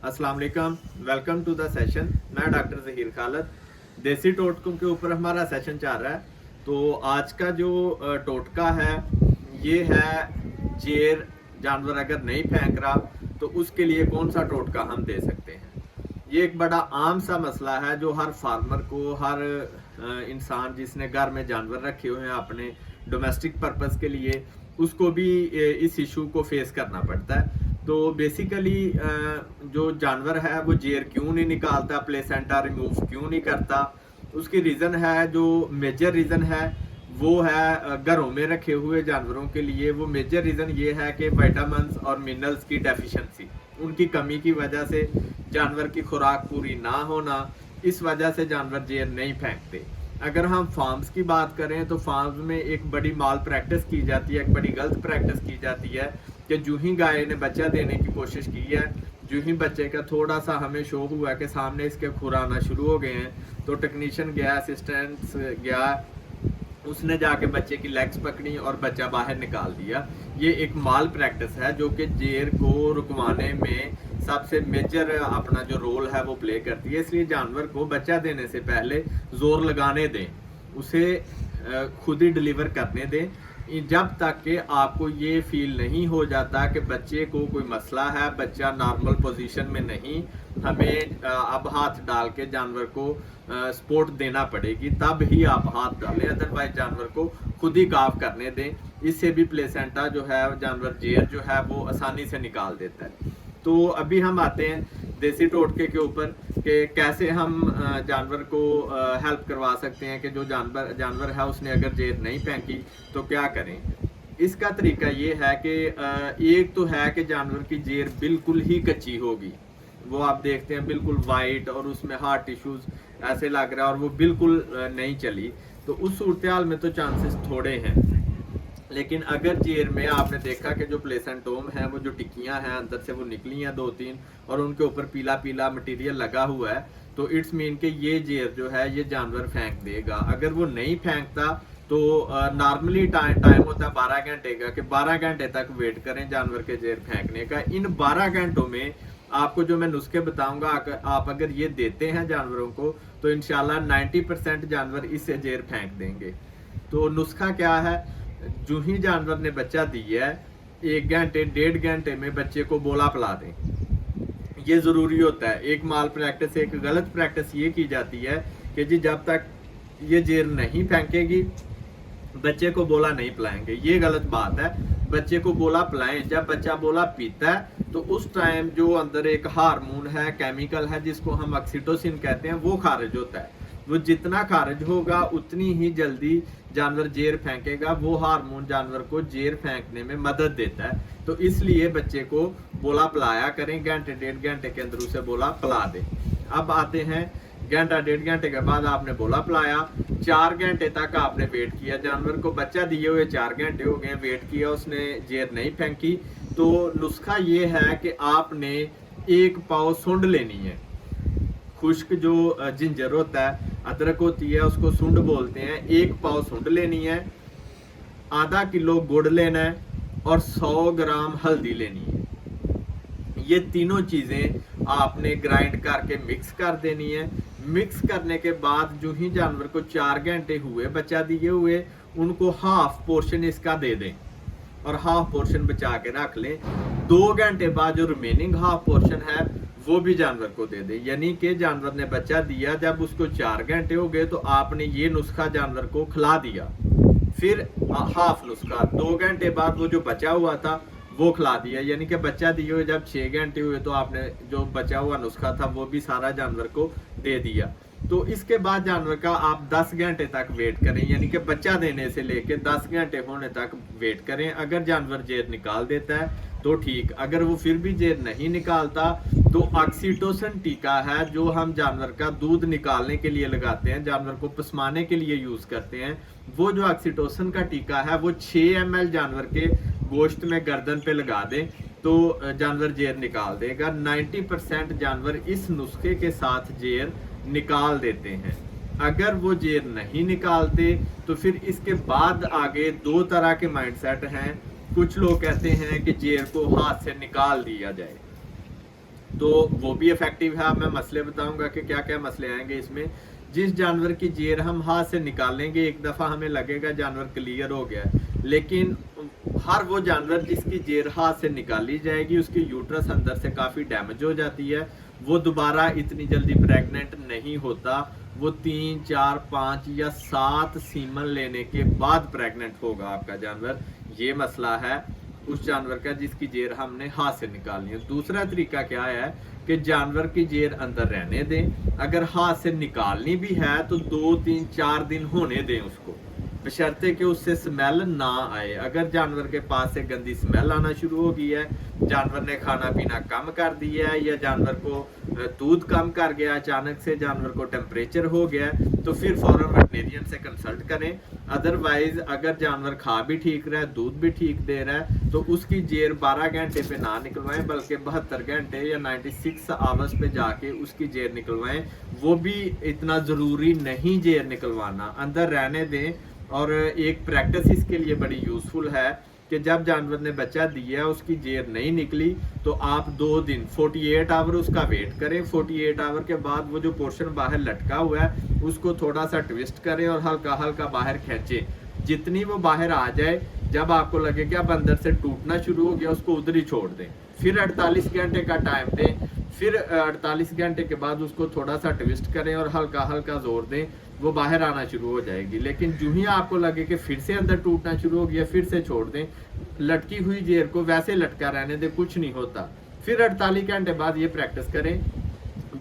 अस्सलाम वालेकुम, welcome to the session. मैं डॉक्टर ज़हीर खालिद। देसी टोटकों के ऊपर हमारा सेशन चल रहा है। तो आज का जो टोटका है ये है जेर जानवर अगर नहीं फेंक रहा तो उसके लिए कौन सा टोटका हम दे सकते हैं। ये एक बड़ा आम सा मसला है जो हर फार्मर को, हर इंसान जिसने घर में जानवर रखे हुए हैं अपने डोमेस्टिक पर्पस के लिए, उसको भी इस इशू को फेस करना पड़ता है। तो बेसिकली जो जानवर है वो जेर क्यों नहीं निकालता, प्लेसेंटा रिमूव क्यों नहीं करता, उसकी रीज़न है, जो मेजर रीज़न है वो है घरों में रखे हुए जानवरों के लिए वो मेजर रीज़न ये है कि विटामिन्स और मिनरल्स की डेफिशिएंसी, उनकी कमी की वजह से जानवर की खुराक पूरी ना होना, इस वजह से जानवर जेर नहीं फेंकते। अगर हम फार्म्स की बात करें तो फार्म्स में एक बड़ी माल प्रैक्टिस की जाती है, एक बड़ी गलत प्रैक्टिस की जाती है कि जो ही गाय ने बच्चा देने की कोशिश की है, जो ही बच्चे का थोड़ा सा हमें शौक हुआ कि सामने इसके खुर आना शुरू हो गए हैं, तो टेक्नीशियन गया, असिस्टेंट्स गया, उसने जाके बच्चे की लेग्स पकड़ी और बच्चा बाहर निकाल दिया। ये एक माल प्रैक्टिस है जो कि जेर को रुकवाने में सबसे मेजर अपना जो रोल है वो प्ले करती है। इसलिए जानवर को बच्चा देने से पहले जोर लगाने दें, उसे खुद ही डिलीवर करने दें, जब तक कि आपको ये फील नहीं हो जाता कि बच्चे को कोई मसला है, बच्चा नॉर्मल पोजीशन में नहीं, हमें अब हाथ डाल के जानवर को सपोर्ट देना पड़ेगी, तब ही आप हाथ डालें, अदरवाइज जानवर को खुद ही काफ करने दें। इससे भी प्लेसेंटा जो है, जानवर जेर जो है वो आसानी से निकाल देता है। तो अभी हम आते हैं देसी टोटके के ऊपर कि कैसे हम जानवर को हेल्प करवा सकते हैं कि जो जानवर है उसने अगर जेर नहीं फेंकी तो क्या करें। इसका तरीका ये है कि एक तो है कि जानवर की जेर बिल्कुल ही कच्ची होगी, वो आप देखते हैं बिल्कुल वाइट और उसमें हार्ट टिश्यूज ऐसे लग रहा है और वो बिल्कुल नहीं चली, तो उस सूरत हाल में तो चांसेस थोड़े हैं। लेकिन अगर जेर में आपने देखा कि जो प्लेसेंटोम है, वो जो टिक्कियां हैं अंदर से वो निकली हैं 2-3 और उनके ऊपर पीला पीला मटेरियल लगा हुआ है, तो इट्स मीन कि ये जेर जो है ये जानवर फेंक देगा। अगर वो नहीं फेंकता तो नॉर्मली टाइम होता है 12 घंटे का, कि 12 घंटे तक वेट करें जानवर के जेर फेंकने का। इन 12 घंटों में आपको जो मैं नुस्खे बताऊंगा, आप अगर ये देते हैं जानवरों को तो इंशाल्लाह 90% जानवर इससे जेर फेंक देंगे। तो नुस्खा क्या है, जो ही जानवर ने बच्चा दिया है 1 घंटे 1.5 घंटे में बच्चे को बोला पिला दें, ये जरूरी होता है। एक माल प्रैक्टिस, एक गलत प्रैक्टिस ये की जाती है कि जी जब तक ये जेर नहीं फेंकेगी बच्चे को बोला नहीं पिलाएंगे, ये गलत बात है। बच्चे को बोला पिलाएं, जब बच्चा बोला पीता है तो उस टाइम जो अंदर एक हार्मोन है, केमिकल है जिसको हम ऑक्सीटोसिन कहते हैं, वो खारिज होता है। वो जितना खारिज होगा उतनी ही जल्दी जानवर जेर फेंकेगा। वो हार्मोन जानवर को जेर फेंकने में मदद देता है, तो इसलिए बच्चे को बोला पिलाया करें, घंटे 1.5 घंटे के अंदर उसे बोला पिला दें। अब आते हैं घंटा 1.5 घंटे के बाद आपने बोला पिलाया, 4 घंटे तक आपने वेट किया, जानवर को बच्चा दिए हुए 4 घंटे हो गए, वेट किया, उसने जेर नहीं फेंकी, तो नुस्खा ये है कि आपने 1 पाव सुंड लेनी है। खुश्क जो जिंजर होता है, अदरक होती है, उसको सुंड बोलते हैं। 1 पाव सुंड लेनी है, आधा किलो गुड़ लेना है और 100 ग्राम हल्दी लेनी है। ये तीनों चीजें आपने ग्राइंड करके मिक्स कर देनी है। मिक्स करने के बाद जो ही जानवर को 4 घंटे हुए बच्चा दिए हुए, उनको हाफ पोर्शन इसका दे दें और हाफ पोर्शन बचा के रख लें। 2 घंटे बाद जो रिमेनिंग हाफ पोर्शन है वो भी जानवर को दे दें। यानी कि जानवर ने बच्चा दिया, जब उसको 4 घंटे हो गए तो आपने ये नुस्खा जानवर को खिला दिया, फिर हाफ नुस्खा 2 घंटे बाद वो जो बचा हुआ था वो खिला दिया। यानी कि बच्चा दिए हुए जब 6 घंटे हुए तो आपने जो बचा हुआ नुस्खा था वो भी सारा जानवर को दे दिया। तो इसके बाद जानवर का आप 10 घंटे तक वेट करें, यानी कि बच्चा देने से लेके 10 घंटे होने तक वेट करें। अगर जानवर जेर निकाल देता है तो ठीक, अगर वो फिर भी जेर नहीं निकालता तो ऑक्सीटोसिन टीका है जो हम जानवर का दूध निकालने के लिए लगाते हैं, जानवर को पसमाने के लिए यूज करते हैं। वो जो ऑक्सीटोसिन का टीका है वो 6 ml जानवर के गोश्त में गर्दन पे लगा दें तो जानवर जेर निकाल देगा। 90% जानवर इस नुस्खे के साथ जेर निकाल देते हैं। अगर वो जेर नहीं निकालते तो फिर इसके बाद आगे 2 तरह के माइंडसेट हैं। कुछ लोग कहते हैं कि जेर को हाथ से निकाल दिया जाए, तो वो भी इफेक्टिव है। अब मैं मसले बताऊंगा कि क्या क्या मसले आएंगे इसमें। जिस जानवर की जेर हम हाथ से निकालेंगे, एक दफ़ा हमें लगेगा जानवर क्लियर हो गया, लेकिन हर वो जानवर जिसकी जेर हाथ से निकाली जाएगी उसकी यूट्रस अंदर से काफ़ी डैमेज हो जाती है, वो दोबारा इतनी जल्दी प्रेग्नेंट नहीं होता। वो 3, 4, 5 या 7 सीमन लेने के बाद प्रेग्नेंट होगा आपका जानवर। ये मसला है उस जानवर का जिसकी जेर हमने हाथ से निकालनी है। दूसरा तरीका क्या है कि जानवर की जेर अंदर रहने दें, अगर हाथ से निकालनी भी है तो 2, 3, 4 दिन होने दें उसको, बशर्ते कि उससे स्मेल ना आए। अगर जानवर के पास से गंदी स्मेल आना शुरू हो गई है, जानवर ने खाना पीना कम कर दिया है, या जानवर को दूध कम कर गया, अचानक से जानवर को टेम्परेचर हो गया, तो फिर फौरन वेटनेरियन से कंसल्ट करें। अदरवाइज अगर जानवर खा भी ठीक रहा है, दूध भी ठीक दे रहा है, तो उसकी जेर 12 घंटे पे ना निकलवाएं, बल्कि 72 घंटे या 96 आवर्स पे जाके उसकी जेर निकलवाएं। वो भी इतना ज़रूरी नहीं जेर निकलवाना, अंदर रहने दें। और एक प्रैक्टिस इसके लिए बड़ी यूज़फुल है कि जब जानवर ने बच्चा दिया, उसकी जेर नहीं निकली, तो आप 2 दिन 48 आवर उसका वेट करें। 48 आवर के बाद वो जो पोर्शन बाहर लटका हुआ है उसको थोड़ा सा ट्विस्ट करें और हल्का हल्का बाहर खींचें। जितनी वो बाहर आ जाए, जब आपको लगे कि अब अंदर से टूटना शुरू हो गया, उसको उधर ही छोड़ दें। फिर 48 घंटे का टाइम दें। फिर 48 घंटे के बाद उसको थोड़ा सा ट्विस्ट करें और हल्का हल्का जोर दें, वो बाहर आना शुरू हो जाएगी। लेकिन जो ही आपको लगे कि फिर से अंदर टूटना शुरू हो गया, फिर से छोड़ दें। लटकी हुई जेर को वैसे लटका रहने दें, कुछ नहीं होता। फिर 48 घंटे बाद ये प्रैक्टिस करें।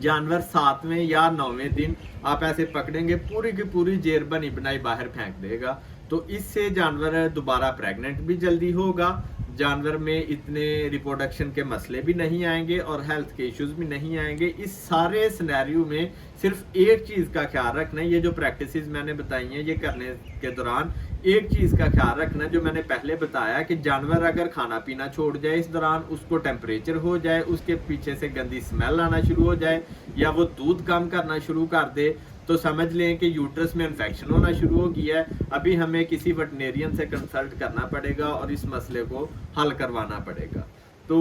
जानवर 7वें या 9वें दिन आप ऐसे पकड़ेंगे, पूरी की पूरी जेर बनी बनाई बाहर फेंक देगा। तो इससे जानवर दोबारा प्रेग्नेंट भी जल्दी होगा, जानवर में इतने रिप्रोडक्शन के मसले भी नहीं आएंगे और हेल्थ के इश्यूज भी नहीं आएंगे। इस सारे सिनेरियो में सिर्फ एक चीज़ का ख्याल रखना है, ये जो प्रैक्टिसेस मैंने बताई हैं, ये करने के दौरान एक चीज़ का ख्याल रखना जो मैंने पहले बताया कि जानवर अगर खाना पीना छोड़ जाए, इस दौरान उसको टेम्परेचर हो जाए, उसके पीछे से गंदी स्मेल आना शुरू हो जाए, या वो दूध कम करना शुरू कर दे, तो समझ लें कि यूट्रस में इन्फेक्शन होना शुरू हो गया है। अभी हमें किसी वेटनेरियन से कंसल्ट करना पड़ेगा और इस मसले को हल करवाना पड़ेगा। तो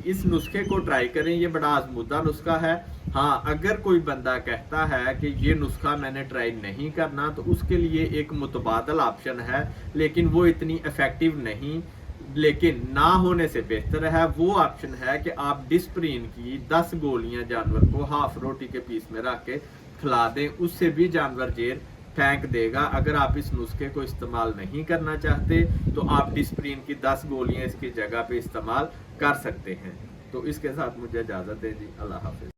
इस नुस्खे को ट्राई करें, ये बड़ा आजमूदा नुस्खा है। हाँ, अगर कोई बंदा कहता है कि ये नुस्खा मैंने ट्राई नहीं करना, तो उसके लिए एक मुतबादल ऑप्शन है, लेकिन वो इतनी इफेक्टिव नहीं, लेकिन ना होने से बेहतर है। वो ऑप्शन है कि आप डिस्प्रीन की 10 गोलियां जानवर को हाफ रोटी के पीस में रख के खिला दें, उससे भी जानवर जेर फेंक देगा। अगर आप इस नुस्खे को इस्तेमाल नहीं करना चाहते तो आप डिस्प्रीन की 10 गोलियां इसकी जगह पे इस्तेमाल कर सकते हैं। तो इसके साथ मुझे इजाज़त दें जी, अल्लाह हाफिज़।